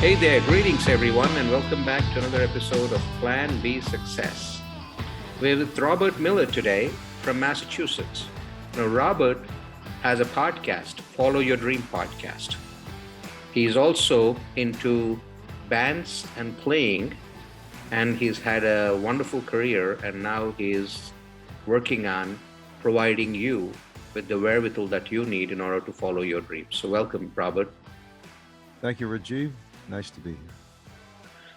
Hey there, greetings everyone, and welcome back to another episode of Plan B Success. We're with Robert Miller today from Massachusetts. Now, Robert has a podcast, Follow Your Dream podcast. He's also into bands and playing, and he's had a wonderful career, and now he's working on providing you with the wherewithal that you need in order to follow your dreams. So, welcome, Robert. Thank you, Rajiv. Nice to be here.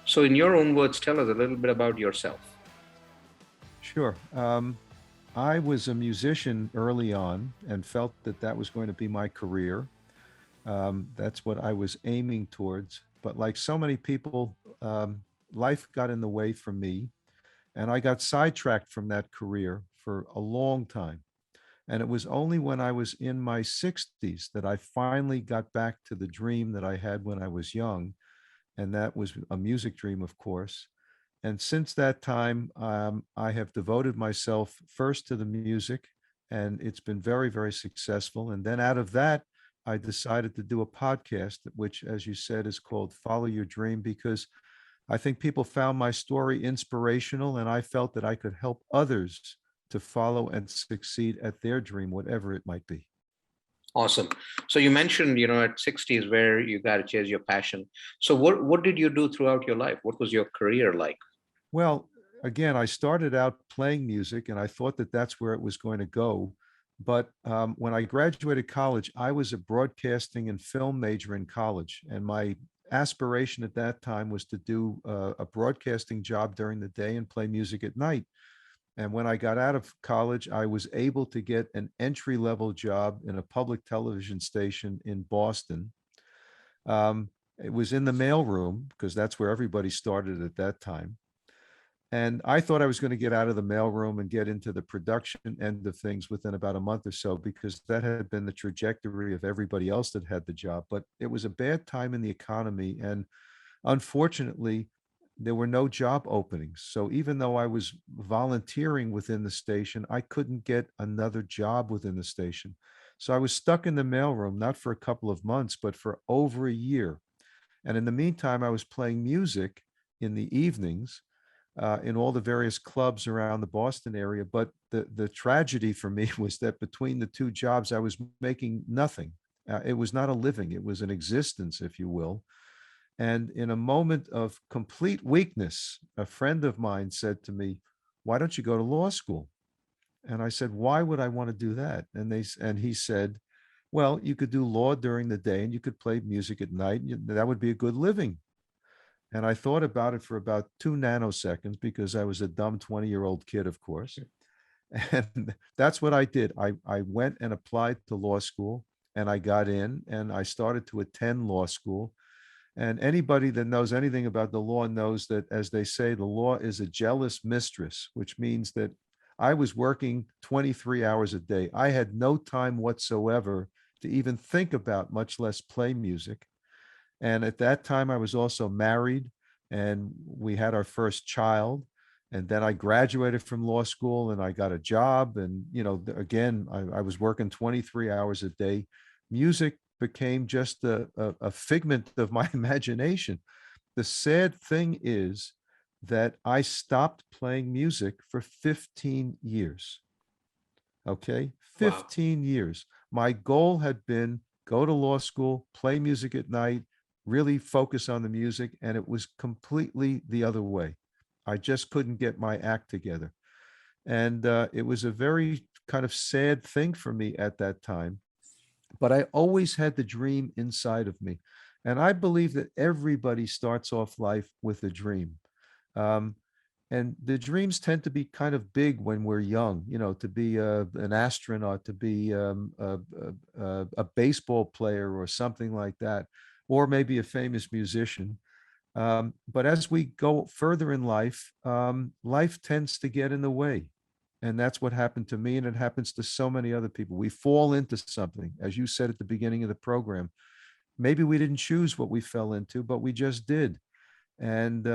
So, in your own words, tell us a little bit about yourself. Sure. I was a musician early on and felt that that was going to be my career. That's what I was aiming towards. But like so many people, life got in the way for me, and I got sidetracked from that career for a long time. And it was only when I was in my 60s that I finally got back to the dream that I had when I was young. And that was a music dream, of course. And since that time, I have devoted myself first to the music, and it's been very, very successful. And then out of that, I decided to do a podcast, which, as you said, is called Follow Your Dream, because I think people found my story inspirational, and I felt that I could help others to follow and succeed at their dream, whatever it might be. Awesome. So you mentioned, at 60s where you got to chase your passion. So what did you do throughout your life? What was your career like? Well, again, I started out playing music and I thought that that's where it was going to go. But when I graduated college, I was a broadcasting and film major in college. And my aspiration at that time was to do a broadcasting job during the day and play music at night. And when I got out of college, I was able to get an entry level job in a public television station in Boston. It was in the mailroom because that's where everybody started at that time. And I thought I was going to get out of the mailroom and get into the production end of things within about a month or so, because that had been the trajectory of everybody else that had the job. But it was a bad time in the economy. And unfortunately, there were no job openings. So even though I was volunteering within the station, I couldn't get another job within the station. So I was stuck in the mailroom, not for a couple of months, but for over a year. And in the meantime, I was playing music in the evenings in all the various clubs around the Boston area. But the tragedy for me was that between the two jobs, I was making nothing. It was not a living, it was an existence, if you will. And in a moment of complete weakness, a friend of mine said to me, "Why don't you go to law school?" And I said, "Why would I want to do that?" And he said, "Well, you could do law during the day and you could play music at night. And that would be a good living." And I thought about it for about 2 nanoseconds because I was a dumb 20-year-old kid, of course. And that's what I did. I went and applied to law school and I got in and I started to attend law school. And anybody that knows anything about the law knows that, as they say, the law is a jealous mistress, which means that I was working 23 hours a day. I had no time whatsoever to even think about, much less play music. And at that time, I was also married and we had our first child. And then I graduated from law school and I got a job. And, again, I was working 23 hours a day. Music became just a figment of my imagination. The sad thing is that I stopped playing music for 15 years. Okay, Wow. 15 years. My goal had been go to law school, play music at night, really focus on the music, and it was completely the other way. I just couldn't get my act together. And it was a very kind of sad thing for me at that time. But I always had the dream inside of me. And I believe that everybody starts off life with a dream. Um, and the dreams tend to be kind of big when we're young, to be an astronaut, to be a baseball player or something like that, or maybe a famous musician. But as we go further in life, life tends to get in the way. And that's what happened to me. And it happens to so many other people. We fall into something, as you said at the beginning of the program. Maybe we didn't choose what we fell into, but we just did. And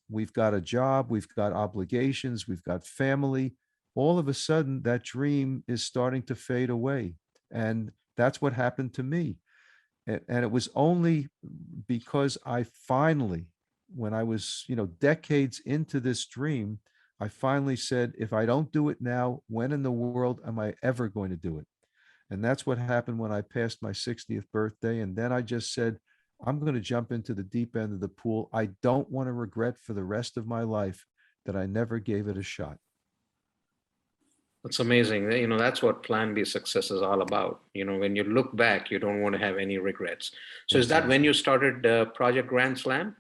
we've got a job, we've got obligations, we've got family. All of a sudden, that dream is starting to fade away. And that's what happened to me. And it was only because I finally, when I was, decades into this dream, I finally said, if I don't do it now, when in the world am I ever going to do it? And that's what happened when I passed my 60th birthday. And then I just said, I'm going to jump into the deep end of the pool. I don't want to regret for the rest of my life that I never gave it a shot. That's amazing. That's what Plan B success is all about. When you look back, you don't want to have any regrets. So is that when Exactly. you started Project Grand Slam?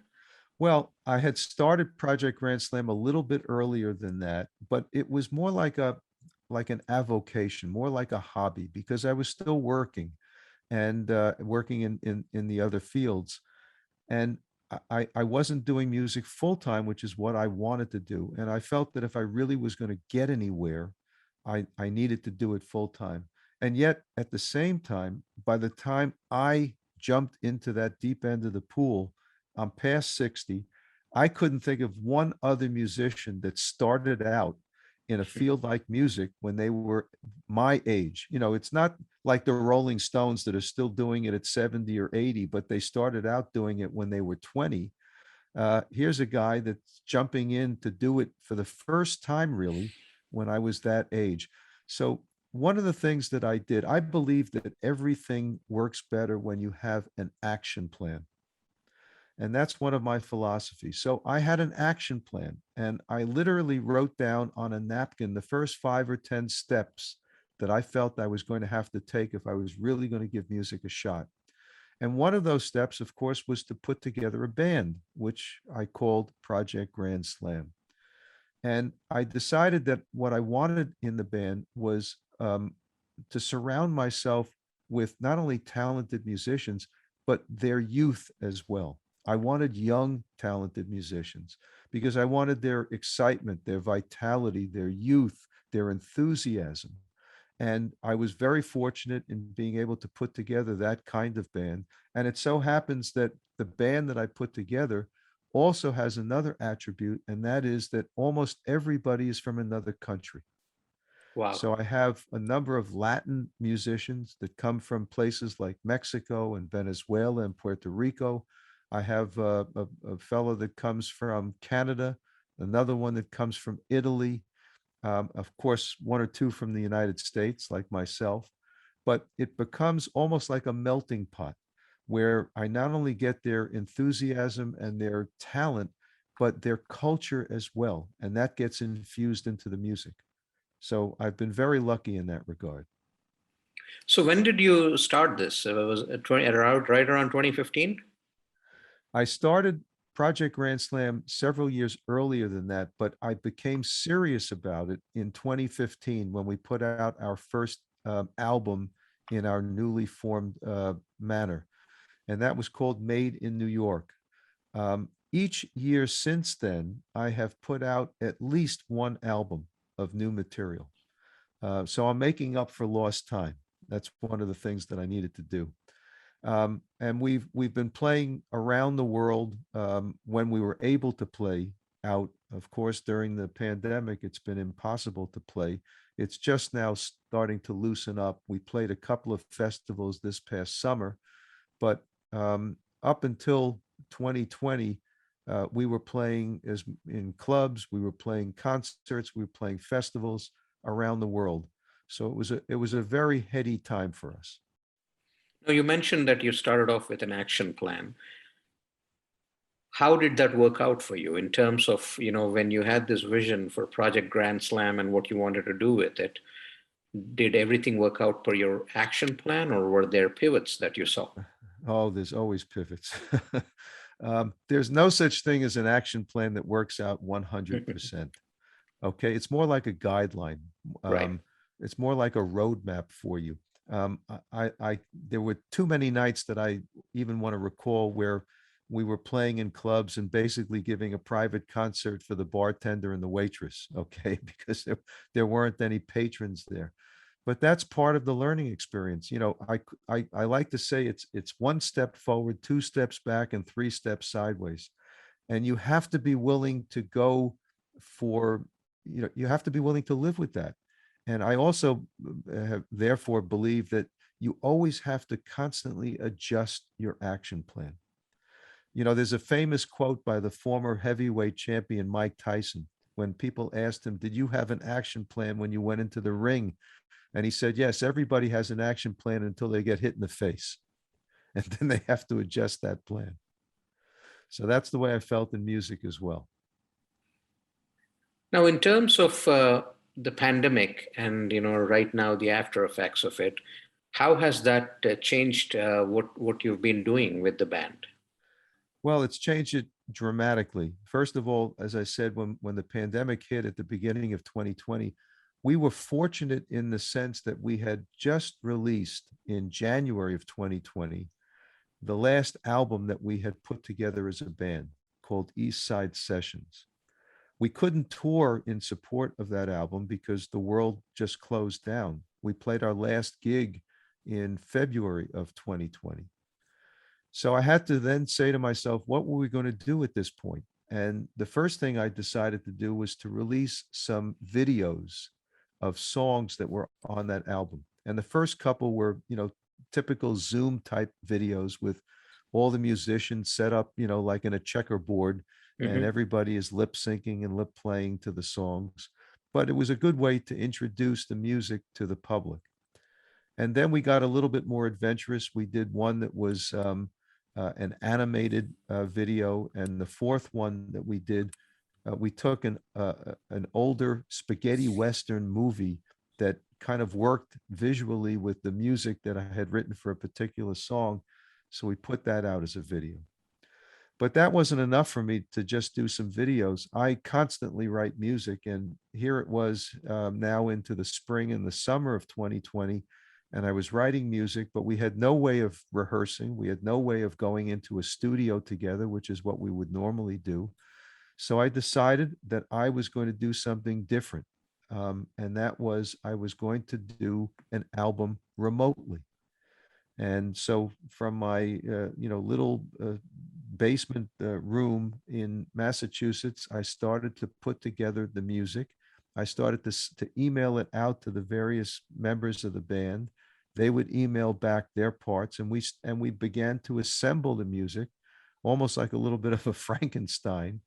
Well, I had started Project Grand Slam a little bit earlier than that, but it was more like an avocation, more like a hobby, because I was still working and working in the other fields. And I wasn't doing music full time, which is what I wanted to do. And I felt that if I really was going to get anywhere, I needed to do it full time. And yet at the same time, by the time I jumped into that deep end of the pool, I'm past 60. I couldn't think of one other musician that started out in a field like music when they were my age. It's not like the Rolling Stones that are still doing it at 70 or 80, but they started out doing it when they were 20. Here's a guy that's jumping in to do it for the first time, really, when I was that age. So, one of the things that I did, I believe that everything works better when you have an action plan. And that's one of my philosophies. So I had an action plan and I literally wrote down on a napkin the first 5 or 10 steps that I felt I was going to have to take if I was really going to give music a shot. And one of those steps, of course, was to put together a band, which I called Project Grand Slam. And I decided that what I wanted in the band was to surround myself with not only talented musicians, but their youth as well. I wanted young, talented musicians because I wanted their excitement, their vitality, their youth, their enthusiasm. And I was very fortunate in being able to put together that kind of band. And it so happens that the band that I put together also has another attribute, and that is that almost everybody is from another country. Wow. So I have a number of Latin musicians that come from places like Mexico and Venezuela and Puerto Rico. I have a fellow that comes from Canada, another one that comes from Italy, of course, one or two from the United States, like myself, but it becomes almost like a melting pot where I not only get their enthusiasm and their talent, but their culture as well. And that gets infused into the music. So I've been very lucky in that regard. So when did you start this? Was it 20, around, right around 2015? I started Project Grand Slam several years earlier than that, but I became serious about it in 2015 when we put out our first album in our newly formed manner. And that was called Made in New York. Each year since then, I have put out at least one album of new material. So I'm making up for lost time. That's one of the things that I needed to do. And we've been playing around the world when we were able to play out. Of course, during the pandemic, it's been impossible to play. It's just now starting to loosen up. We played a couple of festivals this past summer, but up until 2020, we were playing as in clubs, we were playing concerts, we were playing festivals around the world. So it was a very heady time for us. Now, you mentioned that you started off with an action plan. How did that work out for you in terms of, when you had this vision for Project Grand Slam and what you wanted to do with it? Did everything work out per your action plan, or were there pivots that you saw? Oh, there's always pivots. There's no such thing as an action plan that works out 100%. Okay, it's more like a guideline. Right. It's more like a roadmap for you. There were too many nights that I even want to recall where we were playing in clubs and basically giving a private concert for the bartender and the waitress. Okay, because there weren't any patrons there. But that's part of the learning experience. I like to say it's one step forward, two steps back, and three steps sideways. And you have to be willing to go for, you have to be willing to live with that. And I also have, therefore believe that you always have to constantly adjust your action plan. There's a famous quote by the former heavyweight champion Mike Tyson when people asked him, "Did you have an action plan when you went into the ring?" And he said, "Yes, everybody has an action plan until they get hit in the face. And then they have to adjust that plan." So that's the way I felt in music as well. Now, in terms of the pandemic and right now the after effects of it, how has that changed what you've been doing with the band? Well, it's changed it dramatically. First of all, as I said, when the pandemic hit at the beginning of 2020, we were fortunate in the sense that we had just released in January of 2020 the last album that we had put together as a band called East Side Sessions. We couldn't tour in support of that album because the world just closed down. We played our last gig in February of 2020. So I had to then say to myself, what were we going to do at this point? And the first thing I decided to do was to release some videos of songs that were on that album. And the first couple were, typical Zoom type videos with all the musicians set up, like in a checkerboard, and Hmm. everybody is lip syncing and lip playing to the songs. But it was a good way to introduce the music to the public. And then we got a little bit more adventurous. We did one that was an animated video, and the fourth one that we did, we took an older spaghetti western movie that kind of worked visually with the music that I had written for a particular song. So we put that out as a video. But that wasn't enough for me to just do some videos. I constantly write music, and here it was now into the spring and the summer of 2020, and I was writing music, but we had no way of rehearsing. We had no way of going into a studio together, which is what we would normally do. So I decided that I was going to do something different. And that was I was going to do an album remotely. And so from my little basement room in Massachusetts, I started to put together the music. I started to email it out to the various members of the band. They would email back their parts, and we began to assemble the music, almost like a little bit of a Frankenstein,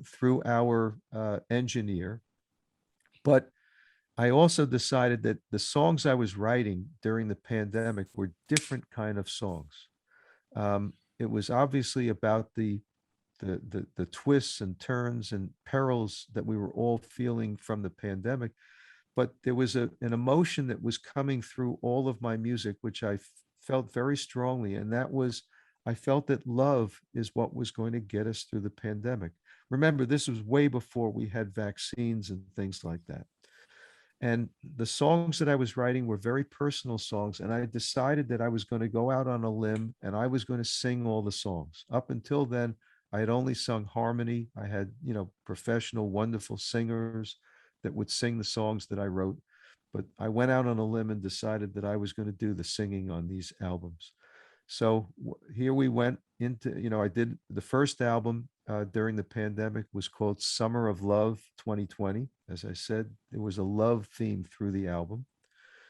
through our engineer. But I also decided that the songs I was writing during the pandemic were different kind of songs. It was obviously about the twists and turns and perils that we were all feeling from the pandemic, but there was an emotion that was coming through all of my music, which I felt very strongly, and that was I felt that love is what was going to get us through the pandemic. Remember, this was way before we had vaccines and things like that. And the songs that I was writing were very personal songs. And I decided that I was going to go out on a limb and I was going to sing all the songs. Up until then, I had only sung harmony. I had, professional, wonderful singers that would sing the songs that I wrote. But I went out on a limb and decided that I was going to do the singing on these albums. So here we went into, I did the first album during the pandemic was called Summer of Love 2020. As I said, there was a love theme through the album.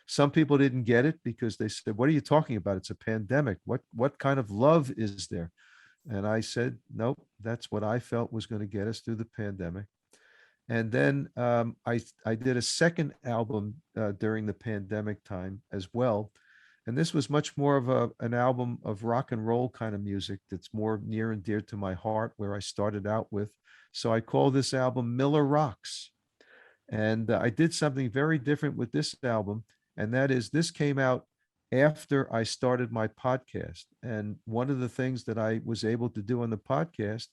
Some people didn't get it because they said, "What are you talking about? It's a pandemic. What kind of love is there?" And I said, "Nope, that's what I felt was going to get us through the pandemic." And then I did a second album during the pandemic time as well, and this was much more of an album of rock and roll kind of music that's more near and dear to my heart, where I started out with. So I call this album Miller Rocks. And I did something very different with this album. And that is, this came out after I started my podcast. And one of the things that I was able to do on the podcast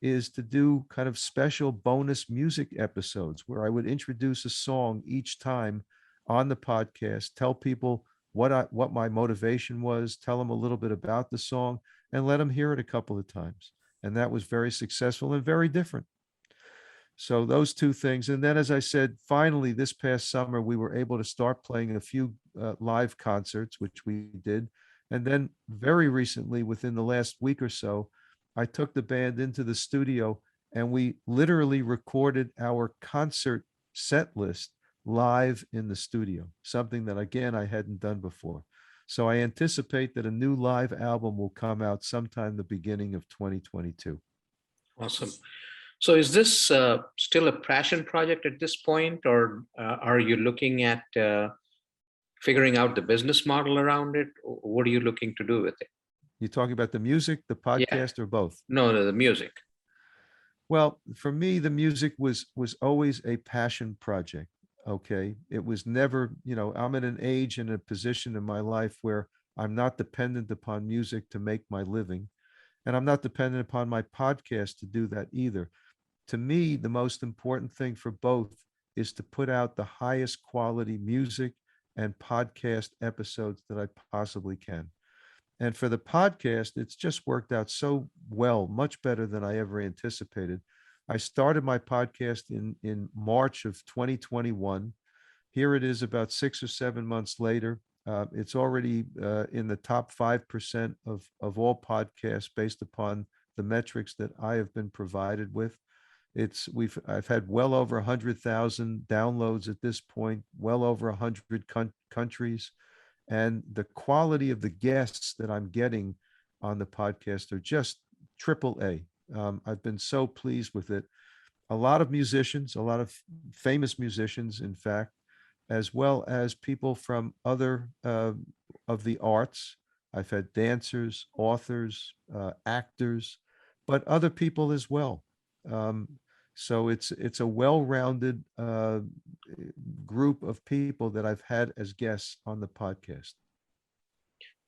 is to do kind of special bonus music episodes where I would introduce a song each time on the podcast, tell people what my motivation was, tell them a little bit about the song, and let them hear it a couple of times. And that was very successful and very different. So those two things. And then, as I said, finally, this past summer, we were able to start playing a few live concerts, which we did. And then very recently, within the last week or so, I took the band into the studio and we literally recorded our concert set list live in the studio, something that, again, I hadn't done before. So I anticipate that a new live album will come out sometime the beginning of 2022. Awesome. So is this still a passion project at this point, or are you looking at figuring out the business model around it? What are you looking to do with it? You talking about the music, the Yeah, podcast, or both? no, the music. Well, for me, the music was always a passion project. Okay. It was never, I'm at an age and a position in my life where I'm not dependent upon music to make my living. And I'm not dependent upon my podcast to do that either. To me, the most important thing for both is to put out the highest quality music and podcast episodes that I possibly can. And for the podcast, it's just worked out so well, much better than I ever anticipated. I started my podcast in March of 2021. Here it is about 6 or 7 months later. It's already in the top 5% of all podcasts based upon the metrics that I have been provided with. I've had well over 100,000 downloads at this point, well over 100 countries, and the quality of the guests that I'm getting on the podcast are just triple A. I've been so pleased with it. A lot of musicians, a lot of famous musicians, in fact, as well as people from other of the arts. I've had dancers, authors, actors, but other people as well. Um, so it's a well-rounded group of people that I've had as guests on the podcast.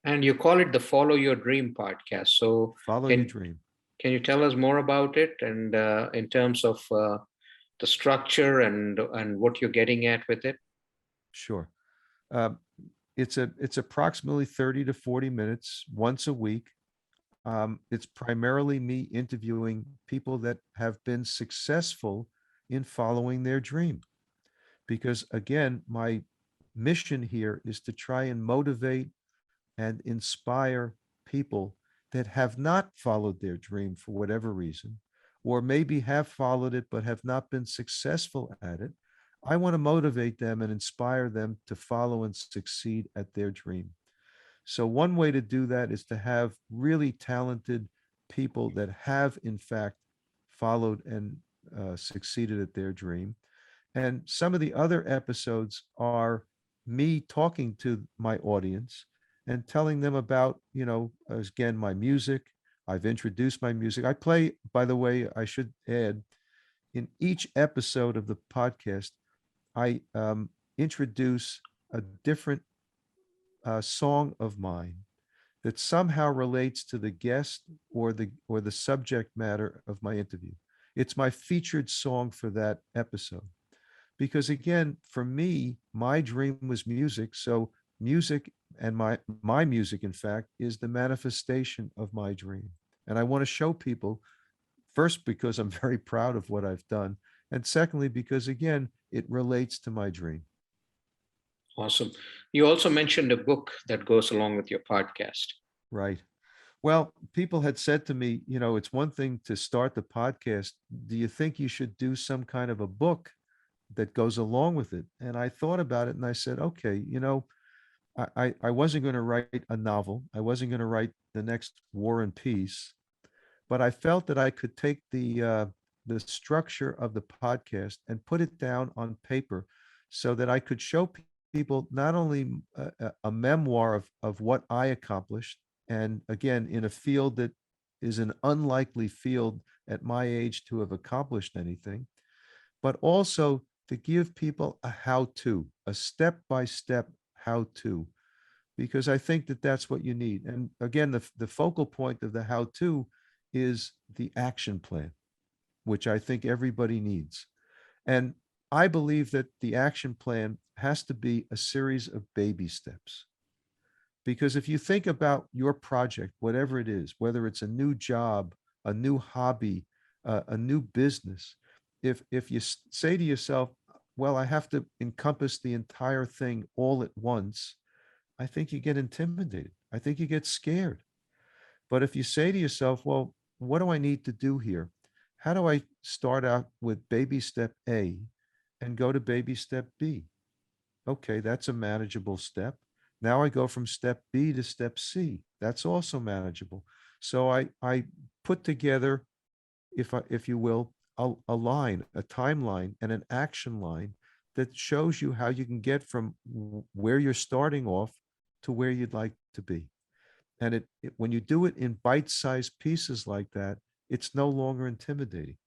And you call it the Follow Your Dream podcast. So Follow your can dream. can you tell us more about it, and in terms of the structure and what you're getting at with it? Sure. Um, it's approximately 30 to 40 minutes once a week. It's primarily me interviewing people that have been successful in following their dream. Because again, my mission here is to try and motivate and inspire people that have not followed their dream for whatever reason, or maybe have followed it but have not been successful at it. I want to motivate them and inspire them to follow and succeed at their dream. So, one way to do that is to have really talented people that have, in fact, followed and succeeded at their dream. And some of the other episodes are me talking to my audience and telling them about, again, my music. I've introduced my music. I play, by the way, I should add, in each episode of the podcast, I introduce a different song of mine that somehow relates to the guest or the subject matter of my interview. It's my featured song for that episode. Because again, for me, my dream was music. So music and my music, in fact, is the manifestation of my dream. And I want to show people, first, because I'm very proud of what I've done. And secondly, because again, it relates to my dream. Awesome. You also mentioned a book that goes along with your podcast. Right. Well, people had said to me, it's one thing to start the podcast. Do you think you should do some kind of a book that goes along with it? And I thought about it and I said, okay, I wasn't going to write a novel. I wasn't going to write the next War and Peace, but I felt that I could take the structure of the podcast and put it down on paper so that I could show people not only a memoir of what I accomplished, and again, in a field that is an unlikely field at my age to have accomplished anything, but also to give people a how to, a step by step how to, because I think that that's what you need. And again, the focal point of the how to is the action plan, which I think everybody needs. And I believe that the action plan has to be a series of baby steps. Because if you think about your project, whatever it is, whether it's a new job, a new hobby, a new business, if you say to yourself, well, I have to encompass the entire thing all at once, I think you get intimidated. I think you get scared. But if you say to yourself, well, what do I need to do here? How do I start out with baby step A? and go to baby step B. Okay, that's a manageable step. Now I go from step B to step C. That's also manageable. So I put together, if you will, a line, a timeline, and an action line that shows you how you can get from where you're starting off to where you'd like to be. And when you do it in bite-sized pieces like that, it's no longer intimidating.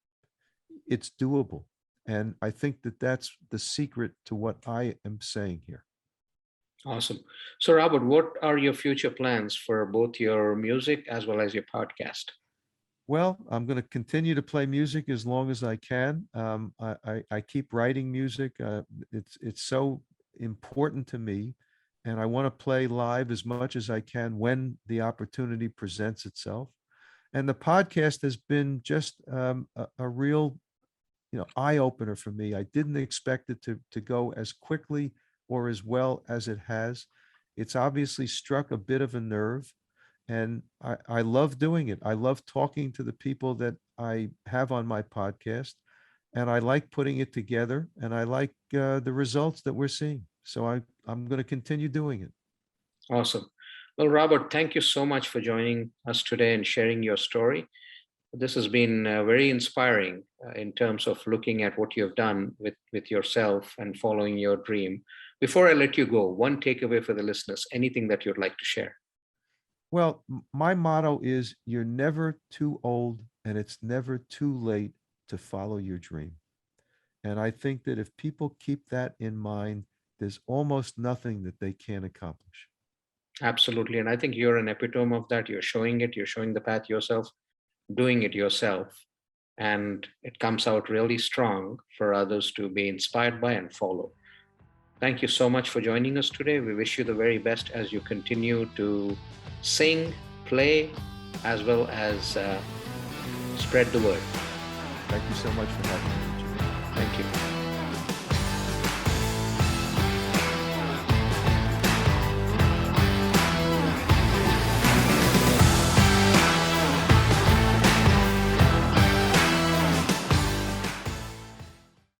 It's doable. And I think that that's the secret to what I am saying here. Awesome. So, Robert, what are your future plans for both your music as well as your podcast? Well, I'm going to continue to play music as long as I can. I keep writing music. It's so important to me, and I want to play live as much as I can when the opportunity presents itself. And the podcast has been just a real, eye opener for me. I didn't expect it to go as quickly or as well as it has. It's obviously struck a bit of a nerve, and I love doing it. I love talking to the people that I have on my podcast, and I like putting it together, and I like the results that we're seeing. So I'm going to continue doing it. Awesome. Well, Robert, thank you so much for joining us today and sharing your story. This has been very inspiring in terms of looking at what you have done with yourself and following your dream. Before I let you go, one takeaway for the listeners, anything that you'd like to share? Well, my motto is you're never too old and it's never too late to follow your dream. And I think that if people keep that in mind, there's almost nothing that they can't accomplish. Absolutely. And I think you're an epitome of that. You're showing it, you're showing the path yourself, doing it yourself. And it comes out really strong for others to be inspired by and follow. Thank you so much for joining us today. We wish you the very best as you continue to sing, play, as well as spread the word. Thank you so much for having me. Thank you.